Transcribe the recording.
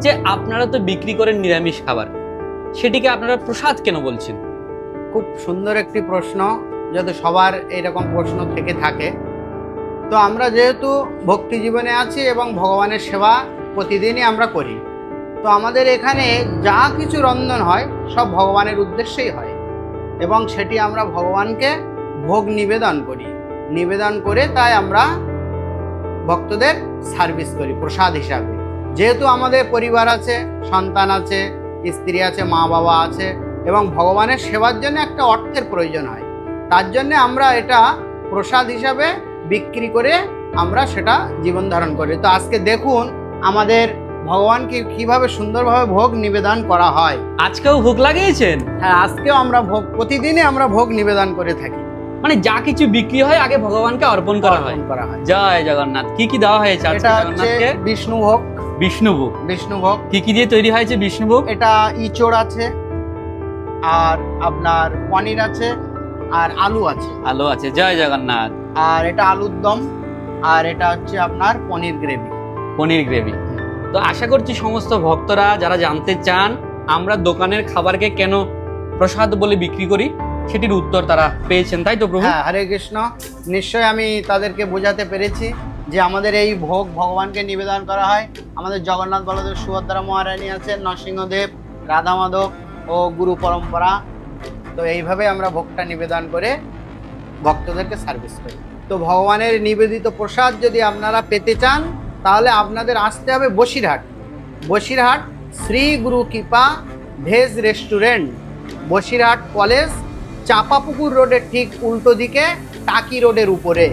যে আপনারা তো বিক্রি করেন নিরামিষ খাবার, সেটিকে আপনারা প্রসাদ কেন বলছেন? খুব সুন্দর একটি প্রশ্ন, যাতে সবার এইরকম প্রশ্ন থেকে থাকে। তো আমরা যেহেতু ভক্তি জীবনে আছি এবং ভগবানের সেবা প্রতিদিনই আমরা করি, তো আমাদের এখানে যা কিছু রন্ধন হয় সব ভগবানের উদ্দেশ্যেই হয় এবং সেটি আমরা ভগবানকে ভোগ নিবেদন করি। নিবেদন করে তাই আমরা ভক্তদের সার্ভিস করি প্রসাদ হিসাবে। যেহেতু আমাদের পরিবার আছে, সন্তান আছে, স্ত্রী আছে, মা বাবা আছে এবং ভগবানের সেবার জন্য একটা অর্থের প্রয়োজন হয়, তার জন্য আমরা এটা প্রসাদ হিসাবে বিক্রি করে আমরা সেটা জীবন ধারণ করি। তো আজকে দেখুন আমাদের ভগবানকে কিভাবে সুন্দরভাবে ভোগ নিবেদন করা হয়। আজকেও ভোগ লাগিয়েছেন? হ্যাঁ, আজকেও আমরা ভোগ, প্রতিদিনই আমরা ভোগ নিবেদন করে থাকি। মানে যা কিছু বিক্রি হয় আগে ভগবানকে অর্পণ করা হয়। জয় জগন্নাথ। কি কি দেওয়া হয়েছে আজকে এটা হচ্ছে জগন্নাথকে? বিষ্ণুভোগ। বিষ্ণুভোগ। বিষ্ণুভোগ কি কি দিয়ে তৈরি হয়েছে বিষ্ণুভোগ? এটা ইঁচড় আছে, আর আপনার পনির আছে, আর আলু আছে। আলু আছে। জয় জগন্নাথ। আর এটা আলুর দম, আর এটা হচ্ছে আপনার পনির গ্রেভি। পনির গ্রেভি। তো আশা করছি সমস্ত ভক্তরা যারা জানতে চান আমরা দোকানের খাবারকে কেন প্রসাদ বলে বিক্রি করি, সেটির উত্তর তারা পেয়েছেন, তাই তো প্রভু? হ্যাঁ, হরে কৃষ্ণ। নিশ্চয় আমি তাদেরকে বোঝাতে পেরেছি যে আমাদের এই ভোগ ভগবানকে নিবেদন করা হয়। আমাদের জগন্নাথ বলদেব সুভদ্রা মহারানী আছেন, নরসিংহদেব, রাধা মাধব ও গুরু পরম্পরা। তো এইভাবে আমরা ভোগটা নিবেদন করে ভক্তদেরকে সার্ভিস করি। তো ভগবানের নিবেদিত প্রসাদ যদি আপনারা পেতে চান তাহলে আপনাদের আসতে হবে বসিরহাট। বসিরহাট শ্রী গুরু কৃপা veg restaurant, Basirhat college, Champapukur রোডের ঠিক উল্টো দিকে, টাকি রোডের উপরে।